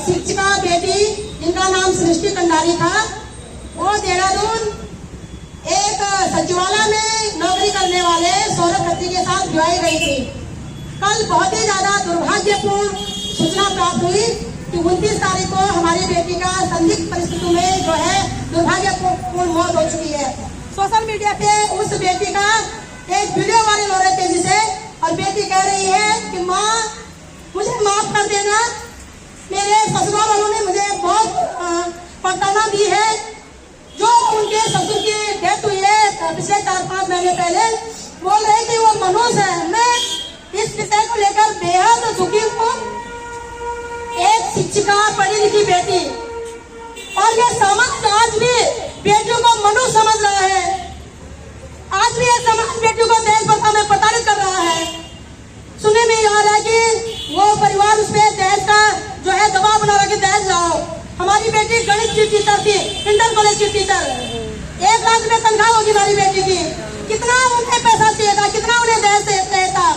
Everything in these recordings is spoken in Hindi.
शिक्षिका बेटी जिनका नाम सृष्टि कंडारी था, वो देहरादून एक सचिवालय में नौकरी करने वाले सौरभ खत्री के साथ ब्याई गई थी। कल बहुत ही ज्यादा दुर्भाग्यपूर्ण सूचना प्राप्त हुई कि 29 तारीख को हमारी बेटी का संदिग्ध परिस्थितियों में जो है दुर्भाग्यपूर्ण मौत हो चुकी है। सोशल मीडिया पे उस बेटी का एक वीडियो वायरल हो रहे तेजी से, और बेटी कह रही है कि माँ मुझे माफ कर देना, मेरे ससुराल वालों ने मुझे बहुत प्रताड़ना दी है। जो उनके ससुर की डेथ हुई है पिछले 4-5 महीने पहले, बोल रहे कि वो मनुष्य है। मैं इस विषय को लेकर बेहद दुखी हूँ। एक शिक्षिका, पढ़ी लिखी बेटी, और ये समाज आज भी बेटियों को मनुष्य समझ रहा है। आज भी ये समाज बेटियों को दहेज प्रथा में प्रताड़ित कर रहा है। सुनने में आ रहा है कि वो परिवार उस पर दहेज का जो है दबाव बना रहा है कि दहेज लाओ। हमारी बेटी गणित की टीचर थी, इंटर कॉलेज की टीचर, 1 लाख में तनख्वाह होगी हमारी बेटी की। कितना उन्हें पैसा चाहिए था, कितना उन्हें दहेज चाहिए था।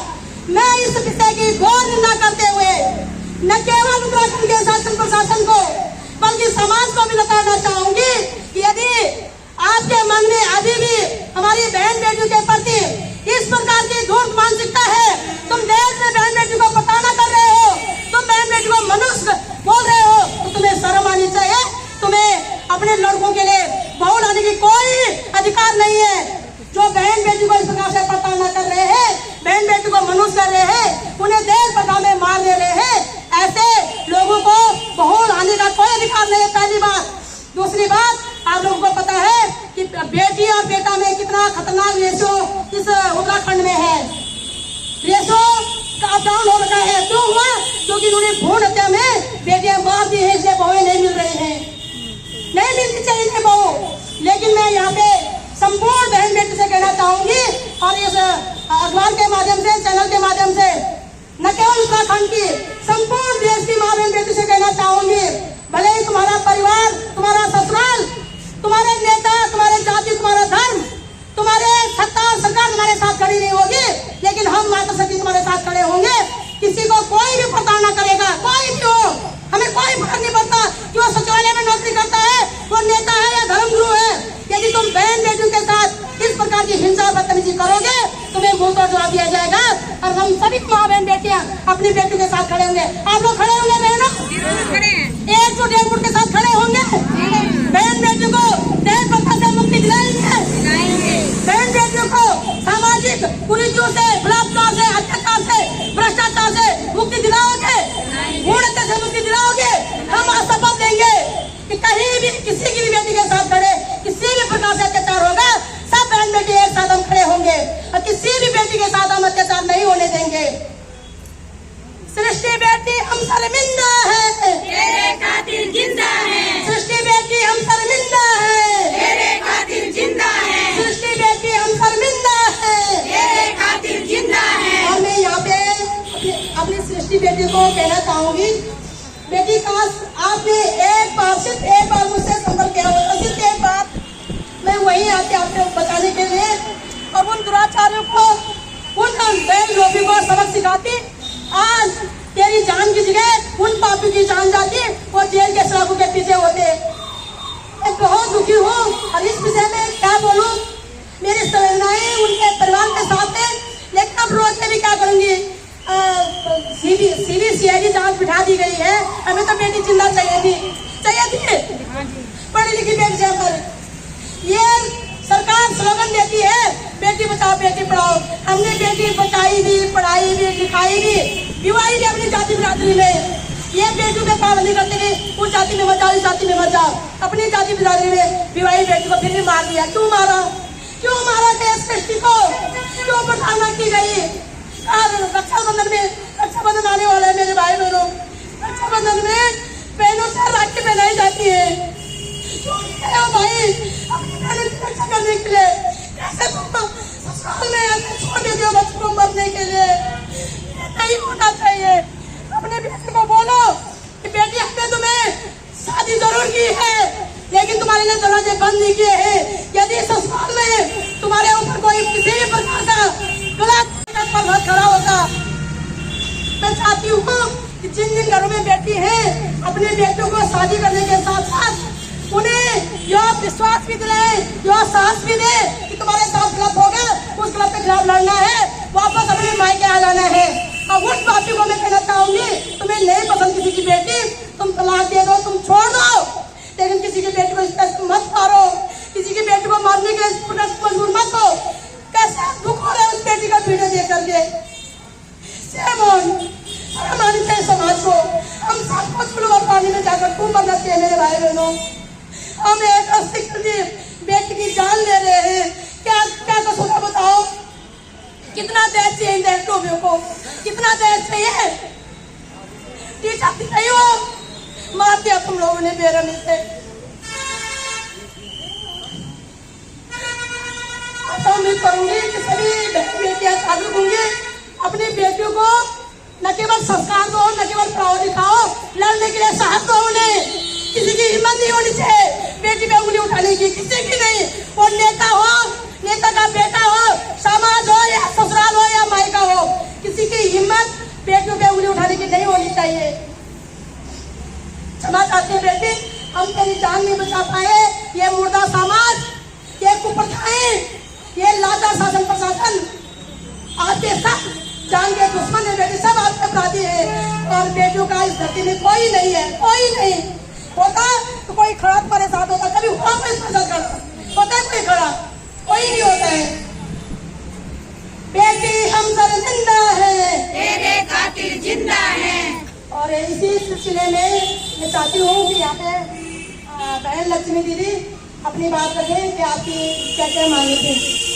मैं इस विषय की घोर निंदा करते हुए न केवल उत्तराखंड के शासन प्रशासन को बल्कि समाज को भी बताना चाहूंगी कि यदि आपके मन में अभी भी हमारी बहन बेटियों के प्रति इस प्रकार की धूर्त मानसिकता है, तुम देश में बहन बेटी को प्रताड़ना कर रहे हो, तुम बहन बेटी को मनुष्य बोल रहे हो, तो तुम्हें शर्म आनी चाहिए। तुम्हें अपने लड़कों के लिए बहू लाने की कोई अधिकार नहीं है। जो बहन बेटी को इस प्रकार से प्रताड़ना कर रहे हैं, बहन बेटी को मनुष्य कर रहे हैं, उन्हें दहेज प्रथा में मार दे रहे हैं, ऐसे लोगों को बहू लाने का कोई अधिकार नहीं है। पहली बात। दूसरी बात, आप लोगों को पता है कि बेटी और बेटा में कितना खतरनाक रेशो इस उत्तराखंड में है। रेशो का डाउन हो रखा है। क्यों हुआ? क्योंकि उन्होंने भ्रूण हत्या में बेटियां मार दी है, इसलिए बहुएं नहीं मिल रही हैं। नहीं मिलनी चाहिए बहू। लेकिन मैं यहाँ पे संपूर्ण बहन बेटी से कहना चाहूंगी, और इस अखबार के माध्यम से, चैनल के माध्यम से, न केवल उत्तराखंड की, संपूर्ण देश की माँ बहन बेटी से कहना चाहूंगी, भले ही तुम्हारा परिवार, तुम्हारा ससुराल, तुम्हारे नेता, तुम्हारे जाति, तुम्हारा धर्म, तुम्हारे सत्ता और सरकार तुम्हारे साथ खड़ी नहीं होगी, लेकिन हम माता शक्ति तुम्हारे साथ खड़े होंगे। किसी को कोई भी प्रताड़ना करेगा, कोई भी हो, हमें कोई फर्क नहीं पड़ता कि वो सचिवालय में नौकरी करता है, वो नेता है या धर्मगुरु है। यदि तुम बहन बेटियों के साथ इस प्रकार की हिंसा और बदतमीजी करोगे, तुम्हें मुंह तोड़ जवाब दिया जाएगा। और हम सभी माँ बहन बेटियां अपनी बेटियों के साथ खड़े होंगे। आप लोग खड़े होंगे बहनों? 1 फुट के साथ खड़े होंगे। बहन बेटियों को दहेज प्रथा से मुक्ति दिलाएंगे। बहन बेटियों को सामाजिक कुरीतियों से, बलात्कार से, अत्याचार से, भ्रष्टाचार से मुक्ति दिलाओगे, भ्रूण हत्या से मुक्ति दिलाओगे। हम शपथ देंगे कि कहीं भी किसी की भी बेटी के साथ खड़े किसी भी प्रकार से अत्याचार होगा, सब बहन बेटी एक साथ हम खड़े होंगे और किसी भी बेटी के साथ हम अत्याचार नहीं होने देंगे। सृष्टि बेटी हम शर्मिंदा है, तेरे कातिल जिंदा है। सृष्टि बेटी हम शर्मिंदा है, तेरे कातिल जिंदा है। सृष्टि बेटी हम शर्मिंदा है, तेरे कातिल जिंदा है। और मैं यहाँ पे अपनी सृष्टि बेटी को कहना चाहूंगी, बेटी काश आपने एक बार, सिर्फ एक बार मुझसे संपर्क किया होगा, सिर्फ एक बार, मैं वहीं आके आपको बताने के लिए और उन दुराचारियों को, उन बहन लोगों को सबक सिखाती। आज तेरी जान की जगह उन पापी की जान जाती, वो जेल के सलाखों के पीछे होते। मैं बहुत दुखी हूँ और इस विषय में क्या बोलूँ, मेरी संवेदनाएं उनके परिवार के साथ है, लेकिन अब रोज के भी क्या करूँगी। CBCID जांच बिठा दी गई है, हमें तो बेटी जिंदा चाहिए थी। पढ़ी लिखी बेटी से पर ये सरकार स्लोगन देती है बेटी बचाओ बेटी पढ़ाओ। हमने बेटी बचाई भी, पढ़ाई भी, लिखाई भी, विवाही भी अपनी जाति बिरादरी में। ये बेटियों पे पाबंदी करते कि उस जाति में मत जाओ, इस जाति में मत जाओ। अपनी जाति बिरादरी में विवाही बेटी को फिर भी मार दिया। क्यों मारा? क्यों मारा? देश सृष्टि को क्यों प्रताड़ना की गई? रक्षाबंधन में, रक्षाबंधन आने वाला है मेरे भाई बहनों, रक्षाबंधन में बहनों से राखी पहनाई जाती है। क्यों भाई अपनी बहनों की रक्षा करने के लिए? कैसे तुम ससुराल में ऐसे छोड़ देते हो बच्चों को मरने के लिए? नहीं होना चाहिए। अपने बेटी को बोलो कि बेटी हमने तुम्हें शादी जरूर की है, लेकिन तुम्हारे लिए दरवाजे बंद नहीं किए हैं। यदि ससुराल में तुम्हारे ऊपर कोई किसी भी प्रकार का गलत खड़ा होता, मैं चाहती हूँ कि जिन जिन घरों में बेटी है अपने भी दिलाए, जो साहस भी दे कि तुम्हारे साथ क्लब होगा, उस क्लब के खिलाफ लड़ना है, वापस अपने मायके आ जाना है। अब उस पार्टी को मैं कहना चाहूंगी, तुम्हें नहीं पसंद किसी की बेटी, तुम तलाक दे दो, तुम छोड़ दो, लेकिन किसी की बेटी को इस तरह से मत मारो, किसी की बेटी को मारने के लिए मजबूर मत हो। कैसा दुख हो रहा है उस बेटी का वीडियो देख करके। शर्म आनी चाहिए समाज को। हम सब कुछ लोग पानी में जाकर खूब मरना चाहिए मेरे भाई बहनों। हम एक अस्सी बेटी की जान ले रहे हैं, क्या क्या कसूर है बताओ? कितना दहेज चाहिए इन दहेज टोबियों को? कितना दहेज चाहिए? टीचर नहीं हो, मार दिया तुम लोगों ने बेरहमी से। तो उम्मीद करूंगी कि सभी बेटियां जागरूक होंगी, अपनी बेटियों को न केवल संस्कार दो, न केवल पढ़ाओ लिखाओ, लड़ने के लिए साहस दो उन्हें। किसी की हिम्मत नहीं होनी चाहिए बेटी पे उंगली उठाने की, किसी की नहीं। वो नेता हो, नेता का बेटा हो, समाज हो या ससुराल हो या मायका हो, किसी की हिम्मत बेटियों पे उंगली उठाने की नहीं होनी चाहिए। क्षमा चाहती है बेटी, हम तेरी जान नहीं बचा पाए। ये मुर्दा समाज, ये कुप्रथाएं, ये लाचार शासन प्रशासन, आपके सब जान के दुश्मन है बेटी, सब आपके अपराधी है। और बेटियों का इस धरती में कोई नहीं है, कोई नहीं होता तो कोई खड़ा तुम्हारे साथ होता, कभी हुआ कोई मदद करता होता है? कोई खड़ा कोई नहीं होता है। बेटी हम सब जिंदा है, तेरे खातिर जिंदा है। और इसी सिलसिले में मैं चाहती हूँ कि यहाँ पे बहन लक्ष्मी दीदी अपनी बात रखें कि आपकी क्या क्या मांगे थे।